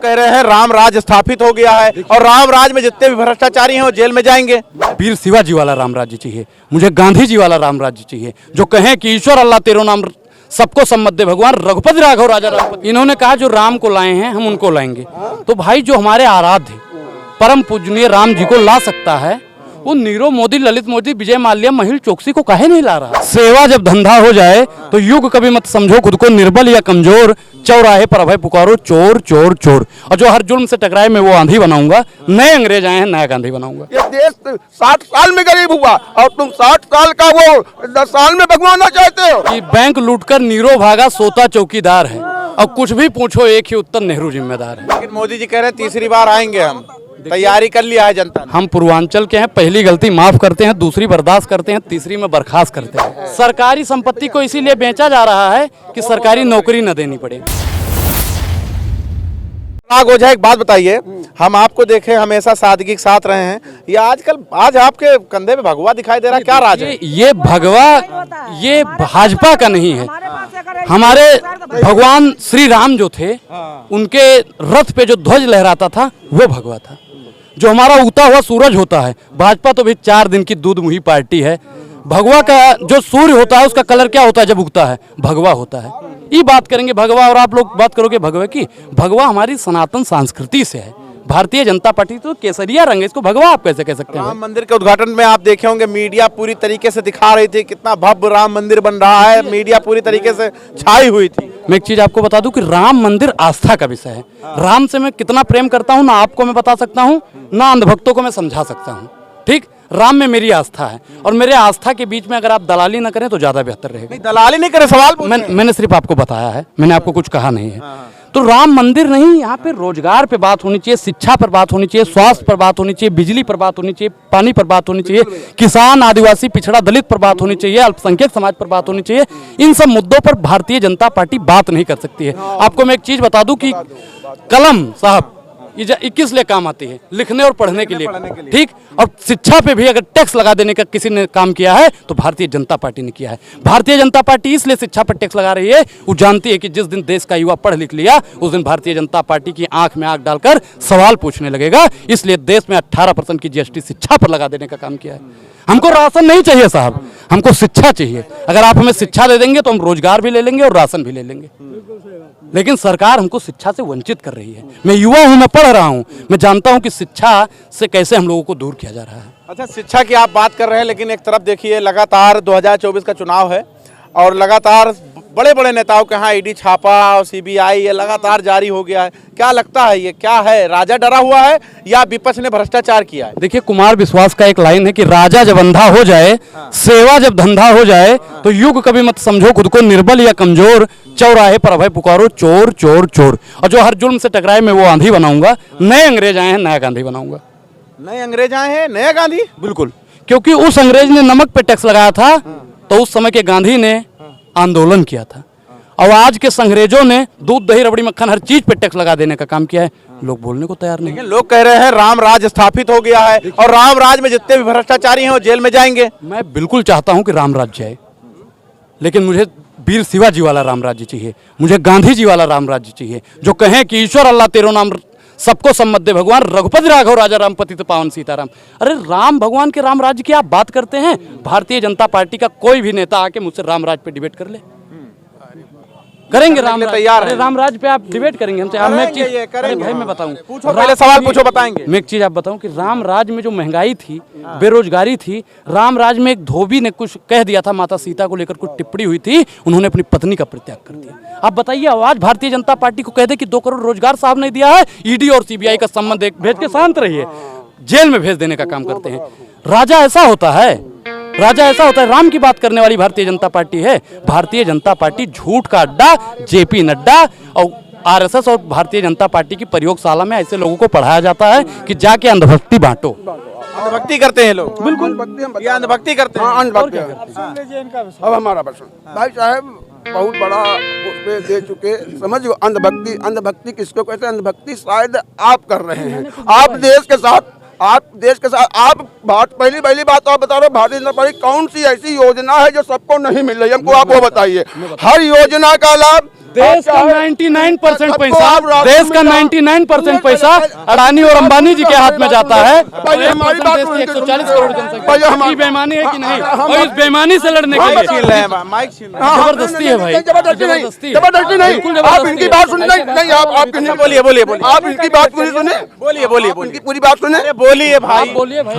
कह रहे हैं राम राज स्थापित हो गया है और राम राज में जितने भी भ्रष्टाचारी हैं वो जेल में जाएंगे। वीर शिवाजी वाला राम राज्य चाहिए, मुझे गांधी जी वाला राम राज्य चाहिए, जो कहें कि ईश्वर अल्लाह तेरो नाम सबको सम्मत दे भगवान रघुपति राघव राजा रामपति। इन्होंने कहा जो राम को लाए हैं हम उनको लाएंगे। तो भाई जो हमारे आराध्य परम पूजनीय राम जी को ला सकता है, वो नीरव मोदी, ललित मोदी, विजय माल्या, महिल चोकसी को काहे नहीं ला रहा? सेवा जब धंधा हो जाए तो युग कभी मत समझो खुद को निर्बल या कमजोर, चौराहे पर अभय पुकारो चोर चोर चोर। और जो हर जुल्म से टकराए मैं वो आंधी बनाऊंगा, नए अंग्रेज आए हैं नया गांधी बनाऊंगा। ये देश 60 साल में गरीब हुआ और तुम 60 साल का वो 10 साल में भगवाना चाहते हो। कि बैंक लूटकर नीरो भागा सोता चौकीदार है, और कुछ भी पूछो एक ही उत्तर नेहरू जिम्मेदार है। लेकिन मोदी जी कह रहे हैं तीसरी बार आएंगे, हम तैयारी कर लिया है जनता ने। हम पूर्वांचल के हैं, पहली गलती माफ करते हैं, दूसरी बर्दाश्त करते हैं, तीसरी में बर्खास्त करते हैं। सरकारी संपत्ति को इसीलिए बेचा जा रहा है कि सरकारी नौकरी न देनी पड़े। नाग ओझा एक बात बताइए, हम आपको देखे हमेशा सादगी के साथ रहे हैं, ये आजकल आज आपके कंधे पे भगवा दिखाई दे रहा है, क्या राज है? ये भगवा ये भाजपा का नहीं है। हमारे भगवान श्री राम जो थे उनके रथ पे जो ध्वज लहराता था वो भगवा था। जो हमारा उगता हुआ सूरज होता है, भाजपा तो भी 4 दिन की दूध मुही पार्टी है। भगवा का जो सूर्य होता है उसका कलर क्या होता है जब उगता है? भगवा होता है। ये बात करेंगे भगवा और आप लोग बात करोगे भगवा की। भगवा हमारी सनातन संस्कृति से है। भारतीय जनता पार्टी तो केसरिया रंग है, इसको भगवा आप कैसे कह सकते हैं? राम मंदिर के उद्घाटन में आप देखे होंगे मीडिया पूरी तरीके से दिखा रही थी कितना भव्य राम मंदिर बन रहा है, मीडिया पूरी तरीके से छाई हुई थी। मैं एक चीज आपको बता दूं कि राम मंदिर आस्था का विषय है। राम से मैं कितना प्रेम करता हूं ना आपको मैं बता सकता हूं, ना अंधभक्तों को मैं समझा सकता हूं। ठीक, राम में मेरी आस्था है और मेरे आस्था के बीच में अगर आप दलाली ना करें तो ज्यादा बेहतर रहेगा। नहीं दलाली नहीं करे, सवाल मैंने सिर्फ आपको बताया है, मैंने आपको कुछ कहा नहीं है। तो राम मंदिर नहीं, यहाँ पे रोजगार पे बात होनी चाहिए, शिक्षा पर बात होनी चाहिए, स्वास्थ्य पर बात होनी चाहिए, बिजली पर बात होनी चाहिए, पानी पर बात होनी चाहिए, किसान, आदिवासी, पिछड़ा, दलित पर बात होनी चाहिए, अल्पसंख्यक समाज पर बात होनी चाहिए। इन सब मुद्दों पर भारतीय जनता पार्टी बात नहीं कर सकती है। आपको मैं एक चीज बता दूं कि कलम साहब ये किस लिए काम आती है? लिखने और पढ़ने के लिए। ठीक, और शिक्षा पे भी अगर टैक्स लगा देने का किसी ने काम किया है तो भारतीय जनता पार्टी ने किया है। भारतीय जनता पार्टी इसलिए शिक्षा पर टैक्स लगा रही है, वो जानती है कि जिस दिन देश का युवा पढ़ लिख लिया उस दिन भारतीय जनता पार्टी की आंख में आंख डालकर सवाल पूछने लगेगा। इसलिए देश में 18% की जीएसटी शिक्षा पर लगा देने का काम किया है। हमको राशन नहीं चाहिए साहब, हमको शिक्षा चाहिए। अगर आप हमें शिक्षा दे देंगे तो हम रोजगार भी ले लेंगे और राशन भी ले लेंगे। लेकिन सरकार हमको शिक्षा से वंचित कर रही है। मैं युवा हूं, मैं पढ़ रहा हूं, मैं जानता हूं कि शिक्षा से कैसे हम लोगों को दूर किया जा रहा है। अच्छा, शिक्षा की आप बात कर रहे हैं, लेकिन एक तरफ देखिए लगातार 2024 का चुनाव है और लगातार बड़े बड़े नेताओं के यहाँ ईडी छापा और सीबीआई ये लगातार जारी हो गया है। क्या लगता है ये क्या है? राजा डरा हुआ है या विपक्ष ने भ्रष्टाचार किया है? देखिए, कुमार विश्वास का एक लाइन है कि राजा जब अंधा हो जाए, सेवा जब धंधा हो जाए, तो युग कभी मत समझो खुद को निर्बल या कमजोर, चौराहे पर अभय पुकारो चोर चोर चोर। और जो हर जुल्म से टकराए मैं वो आंधी बनाऊंगा, नए अंग्रेज आए हैं नया गांधी बनाऊंगा। नए अंग्रेज आए हैं नया गांधी? बिल्कुल, क्योंकि उस अंग्रेज ने नमक पे टैक्स लगाया था तो उस समय के गांधी ने आंदोलन किया था, और आज के अंग्रेजों ने दूध दही रबड़ी मक्खन हर चीज पे टैक्स लगा देने का काम किया है। लोग बोलने को तैयार नहीं। लेकिन लोग कह रहे हैं राम राज स्थापित हो गया है और राम राज में जितने भी भ्रष्टाचारी हैं वो जेल में जाएंगे। मैं बिल्कुल चाहता हूं कि राम राज्य जाए, लेकिन मुझे वीर शिवाजी वाला राम राज्य चाहिए, मुझे गांधी जी वाला राम राज्य चाहिए, जो कहें कि ईश्वर अल्लाह तेरो नाम सबको सम्मत दे भगवान रघुपति राघव राजा रामपति तो पावन सीताराम। अरे राम भगवान के राम राज्य की आप बात करते हैं? भारतीय जनता पार्टी का कोई भी नेता आके मुझसे राम राज्य पे डिबेट कर ले, करेंगे राम तैयार है। राम राज्य पे आप डिबेट करेंगे हमसे? भाई मैं बताऊं, पहले सवाल पूछो, बताएंगे। मैं एक चीज आप बताऊं कि राम राज्य में जो महंगाई थी, बेरोजगारी थी, राम राज्य में एक धोबी ने कुछ कह दिया था, माता सीता को लेकर कुछ टिप्पणी हुई थी, उन्होंने अपनी पत्नी का परित्याग कर दिया। आप बताइए, आवाज भारतीय जनता पार्टी को कह दे कि 2 करोड़ रोजगार साहब ने दिया है, ईडी और सीबीआई का संबंध भेज के शांत रहिए, जेल में भेज देने का काम करते हैं। राजा ऐसा होता है, राजा ऐसा होता है। राम की बात करने वाली भारतीय जनता पार्टी है। भारतीय जनता पार्टी झूठ का अड्डा, जेपी नड्डा और आरएसएस और भारतीय जनता पार्टी की प्रयोगशाला में ऐसे लोगों को पढ़ाया जाता है कि जाके अंधभक्ति बांटो। अंधभक्ति करते हैं लोग, बिल्कुल अंधभक्ति करते हैं। अब हमारा प्रश्न भाई साहब बहुत बड़ा उसमें दे चुके, समझ अंधभक्ति, अंधभक्ति किसको कहते हैं? अंधभक्ति शायद आप कर रहे हैं। आप देश के साथ आप पहली बात आप बता रहे हो, भारतीय जनता पार्टी कौन सी ऐसी योजना है जो सबको नहीं मिल रही? हमको आप वो बताइए। हर योजना का लाभ देश का 99% पैसा, देश का 99% पैसा अडानी और अंबानी जी के हाथ में जाता है। पहले हमारी बात 140 करोड़ जनसंख्या की बेईमानी है कि नहीं, और इस बेईमानी से लड़ने के लिए छीन रहे हैं माइक छीन रहे हैं। जबरदस्ती है भाई, जबरदस्ती नहीं, जबरदस्ती जबरदस्ती नहीं। बिल्कुल आप जबरदस्ती इनकी है। बात सुन नहीं, आप इनकी बोलिए बोलिए बोलिए आप इनकी बात पूरी सुने, बोलिए बोलिए इनकी पूरी बात सुने। अरे बोलिए भाई, बोलिए भाई,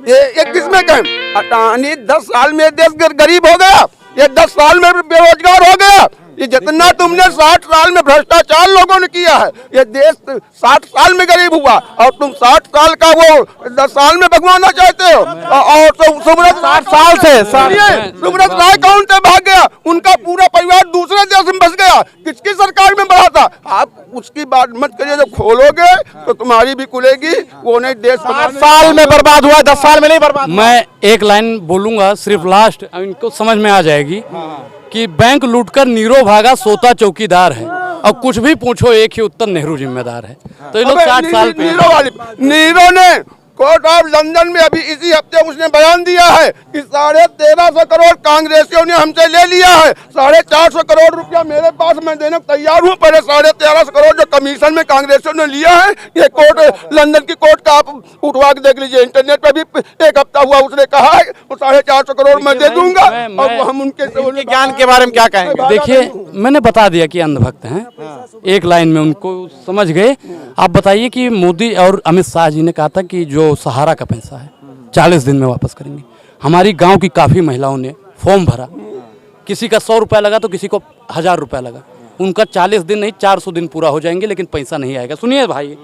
ये किसमें कहें, अडानी 10 साल में देश गरीब हो गया, ये 10 साल में बेरोजगार हो गया। ये जितना तुमने 60 साल में भ्रष्टाचार लोगों ने किया है, ये देश 60 साल में गरीब हुआ, और तुम 60 साल का वो 10 साल में भगवाना चाहते हो। और सुब्रत 60 साल से सुब्रत राय कौन से भाग गया, उनका पूरा परिवार दूसरे देश में बस गया, किसकी सरकार में बढ़ा था। आप उसकी बात मत करिए, जब खोलोगे तो तुम्हारी भी खुलेगी, वो नहीं देश 60 साल में बर्बाद हुआ, 10 साल में नहीं बर्बाद। मैं एक लाइन बोलूंगा सिर्फ लास्ट, इनको समझ में आ जाएगी कि बैंक लूटकर नीरो भागा, सोता चौकीदार है, और कुछ भी पूछो एक ही उत्तर, नेहरू जिम्मेदार है। तो ये लोग 60 साल पे नीरो ने कोर्ट ऑफ लंदन में अभी इसी हफ्ते उसने बयान दिया है कि 1350 करोड़ कांग्रेसियों ने हमसे ले लिया है, 450 करोड़ रुपया मेरे पास मैं देने को तैयार हूँ, पहले 1350 करोड़ जो कमीशन में कांग्रेसियों ने लिया है, ये कोर्ट लंदन की कोर्ट का आप उठवा के देख लीजिए, इंटरनेट पे भी 1 हफ्ता हुआ, उसने कहा है वो 450 करोड़ मैं दे दूंगा। और वो हम उनके ज्ञान के बारे में क्या कहेंगे? देखिए, मैंने बता दिया कि अंधभक्त हैं, एक लाइन में उनको समझ गए। आप बताइए कि मोदी और अमित शाह जी ने कहा था कि जो सहारा का पैसा है 40 दिन में वापस करेंगे। हमारी गांव की काफ़ी महिलाओं ने फॉर्म भरा, किसी का 100 रुपया लगा तो किसी को 1000 रुपया लगा, उनका 40 दिन नहीं 400 दिन पूरा हो जाएंगे, लेकिन पैसा नहीं आएगा। सुनिए भाई,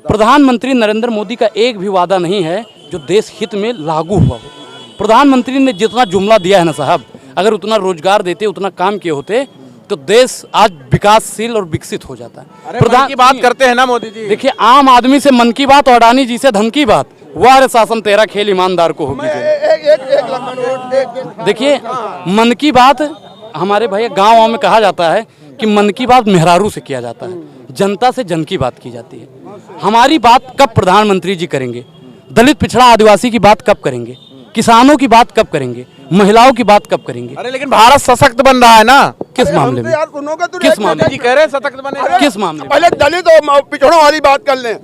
प्रधानमंत्री नरेंद्र मोदी का एक भी वादा नहीं है जो देश हित में लागू हुआ हो। प्रधानमंत्री ने जितना जुमला दिया है ना साहब, अगर उतना रोजगार देते, उतना काम किए होते, तो देश आज विकासशील और विकसित हो जाता है। प्रधान की बात करते हैं ना मोदी जी। देखिए, आम आदमी से मन की बात और अडानी जी से धन की बात, वार शासन तेरा खेल ईमानदार को होगी। देखिए, मन की बात हमारे भैया गाँव में कहा जाता है कि मन की बात मेहरारू से किया जाता है, जनता से जन की बात की जाती है। हमारी बात कब प्रधानमंत्री जी करेंगे? दलित पिछड़ा आदिवासी की बात कब करेंगे? किसानों की बात कब करेंगे? महिलाओं की बात कब करेंगे? अरे लेकिन भारत सशक्त बन रहा है ना। किस मामले में? किस मामले जी कह रहे हैं सशक्त बने, किस मामले में? पहले दलित और पिछड़ों वाली बात कर लें।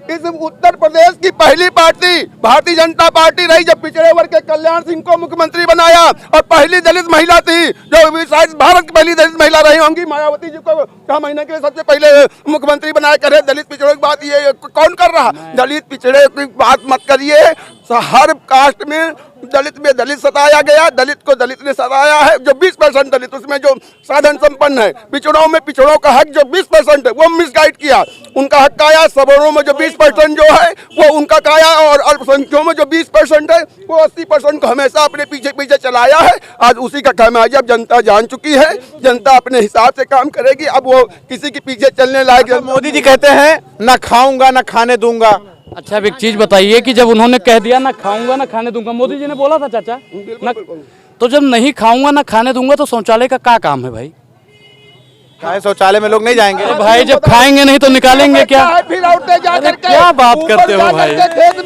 इस उत्तर प्रदेश की पहली पार्टी भारतीय जनता पार्टी रही जब पिछड़े वर्ग के कल्याण सिंह को मुख्यमंत्री बनाया, और पहली दलित महिला थी जो शायद भारत की पहली दलित महिला रही होंगी, मायावती जी को 6 महीने के लिए सबसे पहले मुख्यमंत्री बनाया। करे दलित पिछड़ों की बात, ये कौन कर रहा? दलित पिछड़े की बात मत करिए। हर कास्ट में दलित सताया गया, दलित को दलित ने सताया है। जो 20% दलित, उसमें जो साधन संपन्न है, पिछड़ों में पिछड़ों का हक जो 20% है वो मिसगाइड किया, उनका हक आया। सवर्णों में जो 20% जो है वो उनका काया, और अल्पसंख्यकों में जो 20% है वो 80% को हमेशा अपने पीछे पीछे चलाया है। आज उसी का खामियाजा अब जनता जान चुकी है, जनता अपने हिसाब से काम करेगी, अब वो किसी के पीछे चलने लायक। मोदी जी कहते हैं ना खाऊंगा ना खाने दूंगा। अच्छा, अब एक चीज बताइए कि जब उन्होंने कह दिया ना खाऊंगा ना खाने दूंगा, मोदी जी ने बोला था चाचा ना, तो जब नहीं खाऊंगा ना खाने दूंगा तो शौचालय का क्या काम है भाई? शौचालय में लोग नहीं जाएंगे। अरे भाई, जब खाएंगे नहीं तो निकालेंगे क्या? फिर लौटे जा अरे करके क्या बात करते हो भाई?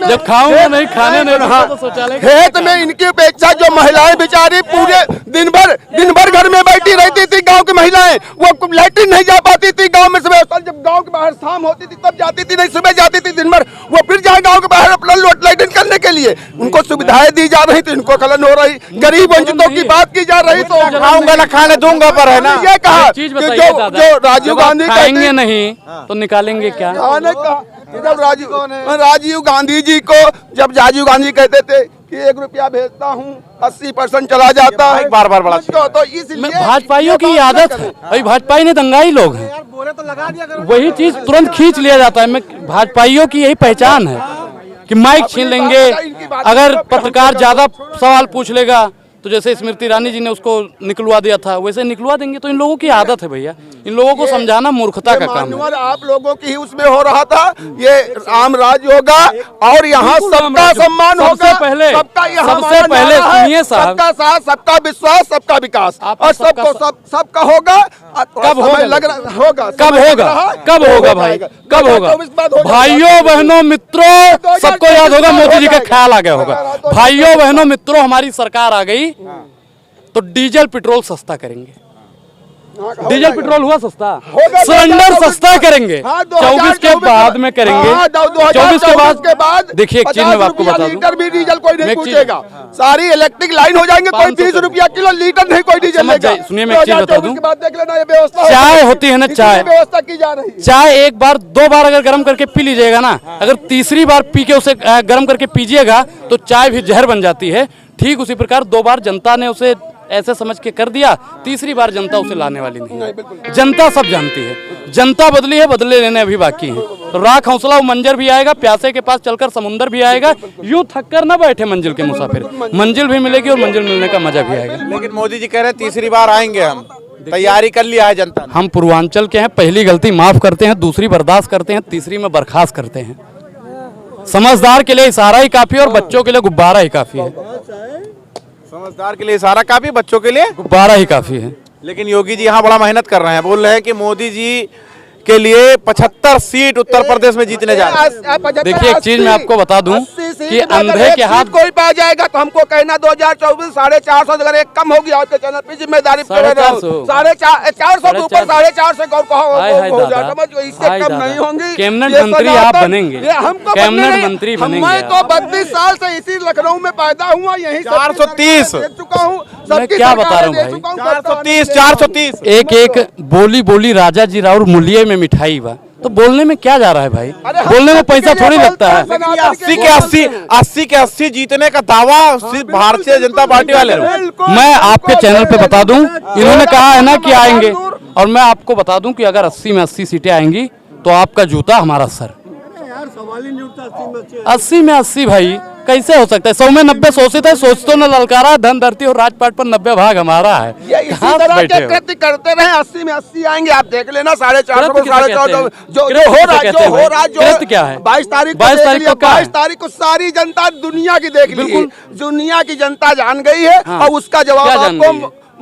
जब खाऊंगा नहीं खाने नहीं दूंगा तो शौचालय खेत में इनकी अपेक्षा जो महिलाएं बेचारी पूरे दिन भर घर में बैठी रहती थी, गांव की महिलाएं, वो लैट्रिन नहीं जा पाती थी गांव में। सुबह जब गांव के बाहर शाम होती थी तब जाती थी, नहीं सुबह जाती थी दिन भर, वो फिर जाए गांव के बाहर अपना लैट्रिन करने के लिए। उनको सुविधाएं दी जा रही थी, इनको खलन हो रही। गरीब वंचितों की बात की जा रही, तो खाऊंगा ना खाने दूंगा पर है ना। ये कहा चीज कि बताइए दादा, जो राजीव गांधी खाएंगे नहीं तो निकालेंगे क्या? जब राजीव गांधी जी को, जब राजीव गांधी कहते थे कि 1 रुपया भेजता हूँ 80% चला जाता है, बार बार बड़ा तो इसलिए भाजपाइयों की आदत है भाई, भाजपाई ने दंगाई लोग हैं, वही चीज तुरंत खींच लिया जाता है। मैं भाजपाइयों की यही पहचान है कि माइक छीन लेंगे, अगर पत्रकार ज्यादा सवाल पूछ लेगा तो जैसे स्मृति ईरानी जी ने उसको निकलवा दिया था वैसे निकलवा देंगे। तो इन लोगों की आदत है भैया, इन लोगों को समझाना मूर्खता का काम है। आप लोगों की ही उसमें हो रहा था, ये राम राज होगा और यहाँ सबका सम्मान होगा। सबसे पहले सुनिए साहब, सबका साथ, सबका विश्वास, सबका विकास, और सबका होगा। कब होगा? लग रहा होगा, कब होगा? कब होगा भाई? कब होगा? भाइयों बहनों मित्रों, सबको याद होगा, मोदी जी का ख्याल आ गया होगा। भाइयों बहनों मित्रों, हमारी सरकार आ गई, तो डीजल पेट्रोल सस्ता करेंगे। डीजल पेट्रोल हुआ सस्ता, होगा, सिलेंडर 2024 सस्ता करेंगे। हाँ, 24 के बाद में करेंगे। 24 के बाद देखिए, एक चीज मैं आपको बता दूं, लीटर भी डीजल कोई नहीं एक चीज- पूछेगा। सारी इलेक्ट्रिक लाइन हो जाएंगे, कोई 20 रुपया किलो लीटर नहीं कोई डीजल समझ लेगा। जाइए, सुनिए मैं एक चीज बता दूं, के बाद देख लेना ये व्यवस्था चाय होती है ना, इतनी चाय व्यवस्था की जा रही है। चाय एक बार 2 बार अगर गर्म करके पी लीजिएगा ना, अगर तीसरी बार पी के उसे गर्म करके पीजिएगा तो चाय भी जहर बन जाती है। ठीक उसी प्रकार 2 बार जनता ने उसे ऐसे समझ के कर दिया, तीसरी बार जनता उसे लाने वाली नहीं है। जनता सब जानती है, जनता बदली है, बदले लेने अभी बाकी है। तो राख हौसला मंजर भी आएगा, प्यासे के पास चलकर समुंदर भी आएगा। यूं थक कर ना बैठे मंजिल के मुसाफिर, मंजिल भी मिलेगी और मंजिल मिलने का मजा भी आएगा। लेकिन मोदी जी कह रहे हैं तीसरी बार आएंगे, हम तैयारी कर लिया है जनता ने। हम पूर्वांचल के हैं, पहली गलती माफ करते हैं, दूसरी बर्दाश्त करते हैं, तीसरी में बर्खास्त करते हैं। समझदार के लिए इशारा ही काफी और बच्चों के लिए गुब्बारा ही काफी है। समझदार के लिए इशारा काफी, बच्चों के लिए गुब्बारा ही काफी है। लेकिन योगी जी यहाँ बड़ा मेहनत कर रहे हैं, बोल रहे हैं कि मोदी जी के लिए 75 सीट उत्तर प्रदेश में जीतने जा रहे हैं। देखिए, एक चीज मैं आपको बता दूं कि अंधे के हाथ कोई पा जाएगा तो हमको कहना 2024 450 अगर एक कम होगी आपके चैनल पे जिम्मेदारी 450 के ऊपर 450 से हो जाए, समझ इससे कम नहीं होंगी। कैबिनेट मंत्री आप बनेंगे, हमको कैबिनेट मंत्री बनेंगे। मैं तो 32 साल से इसी लखनऊ में पैदा हुआ, यही 430 देख चुका हूँ। मैं क्या बता रहा हूँ भाई, 430 एक एक बोली राजा जी राउर मूल्य में मिठाई बा, तो बोलने में क्या जा रहा है भाई, बोलने में पैसा थोड़ी लगता है। 80 के 80 जीतने का दावा सिर्फ भारतीय जनता पार्टी वाले हैं। मैं आपके चैनल पे बता दूं, इन्होंने कहा है ना कि आएंगे, और मैं आपको बता दूं कि अगर 80 में 80 सीटें आएंगी तो आपका जूता हमारा सर। 80 में 80 भाई कैसे हो सकता है? 100 में 90 शोषित है, सोचतो न ललकारा, धन धरती और राजपाट पर 90 भाग हमारा है। इसी तरह के कृत्य करते रहे, 80 में 80 आएंगे। आप देख लेना 450 को 450 जो हो रहा जो क्या है 22 तारीख को सारी जनता दुनिया की देख ली, दुनिया की जनता जान गई है। और उसका जवाब आपको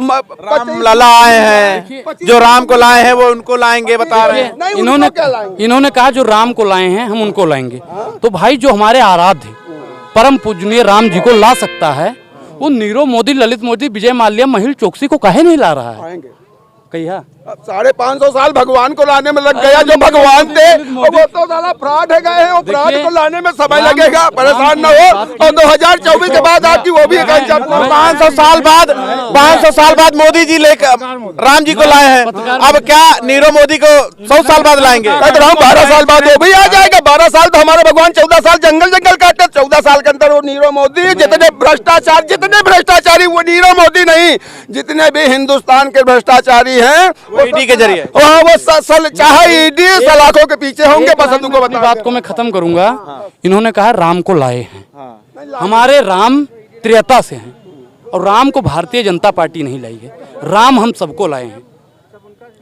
राम लला आए हैं, जो राम को लाए हैं वो उनको लाएंगे, बता रहे हैं। इन्होंने कहा जो राम को लाए हैं हम उनको लाएंगे। तो भाई जो हमारे आराध्य परम पूजनीय राम जी को ला सकता है, वो नीरव मोदी, ललित मोदी, विजय माल्या, महिल चोकसी को काहे नहीं ला रहा है? कहिया 550 साल भगवान को लाने में लग गया। जो भगवान थे वो तो साला फ्रॉड है गए हैं, वो फ्रॉड को लाने में समय लगेगा, परेशान न हो। और 2024 के बाद आपकी वो भी 500 साल बाद मोदी जी लेकर राम जी को लाए हैं। अब क्या नीरव मोदी को 100 साल बाद लाएंगे? 12 साल बाद वो भी आ जाएगा। 12 साल तो हमारे भगवान 14 साल जंगल काटे, 14 साल के अंदर वो नीरव मोदी। जितने भ्रष्टाचारी वो नीरव मोदी नहीं, जितने भी हिंदुस्तान के भ्रष्टाचारी हैं वो ईडी के जरिए, वो चाहे ईडी सलाखों के पीछे होंगे। बस उनको बता, बात को मैं खत्म करूंगा। इन्होंने कहा राम को लाए हैं, हमारे राम त्रेता से हैं और राम को भारतीय जनता पार्टी नहीं लाई है। राम हम सबको लाए हैं,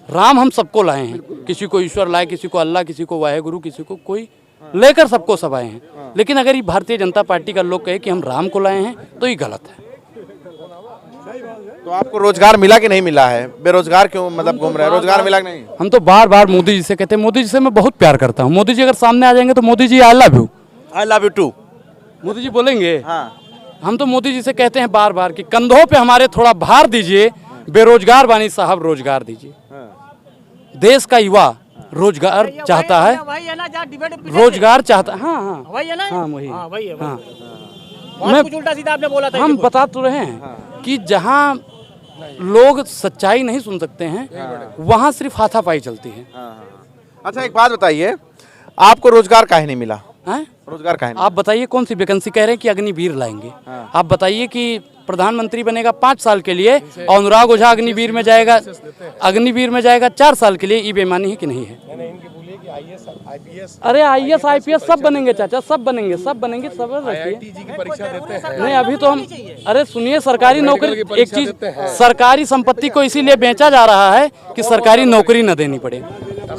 राम हम सबको लाए हैं। किसी को ईश्वर लाए, किसी को अल्लाह, किसी को वाहेगुरु, किसी को कोई लेकर सबको सब आए हैं। लेकिन अगर ये भारतीय जनता पार्टी का लोग कहे कि हम राम को लाए हैं तो ये गलत है। तो आपको रोजगार मिला कि नहीं मिला है? बेरोजगार क्यों मतलब घूम रहे हैं? रोजगार मिला कि नहीं? हम तो बार बार मोदी जी से कहते हैं, मोदी जी से मैं बहुत प्यार करता हूँ। मोदी जी अगर सामने आ जाएंगे तो Modi ji I love you too Modi ji बोलेंगे। हाँ। हम तो मोदी जी से कहते हैं बार बार कि कंधों पे हमारे थोड़ा भार दीजिए, बेरोजगार बानी साहब रोजगार दीजिए। देश का युवा रोजगार चाहता है, रोजगार चाहता है। हाँ हाँ वही हाँ। मैं उल्टा सीधा आपने बोला था, हम बता तो रहे हैं कि जहाँ लोग सच्चाई नहीं सुन सकते हैं वहाँ सिर्फ हाथापाई चलती है। अच्छा एक बात बताइए, आपको रोजगार काहे नहीं मिला? रोजगार काहे नहीं? आप बताइए कौन सी वैकेंसी कह रहे हैं कि अग्निवीर लाएंगे? आप बताइए कि प्रधानमंत्री बनेगा 5 साल के लिए और अनुराग ओझा अग्निवीर में जाएगा 4 साल के लिए। ये बेईमानी है कि नहीं है? अरे IAS IPS सब बनेंगे चाचा, सब बनेंगे सब रखिए। नहीं अभी तो हम, अरे सुनिए, सरकारी नौकरी, एक चीज, सरकारी संपत्ति को इसीलिए बेचा जा रहा है कि सरकारी नौकरी न देनी पड़े।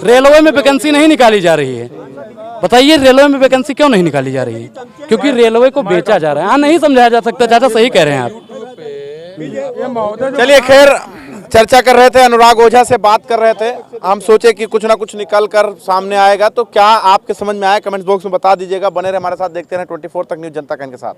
रेलवे में वैकेंसी नहीं निकाली जा रही है। बताइए रेलवे में वैकेंसी क्यों नहीं निकाली जा रही है? क्योंकि रेलवे को बेचा जा रहा है। हाँ, नहीं समझाया जा सकता चाचा, सही कह रहे हैं आप। चलिए खैर, चर्चा कर रहे थे, अनुराग ओझा से बात कर रहे थे। हम सोचे कि कुछ ना कुछ निकल कर सामने आएगा। तो क्या आपके समझ में आया? कमेंट बॉक्स में बता दीजिएगा। बने रहे हमारे साथ, देखते रहे 24 तक न्यूज़, जनता के साथ।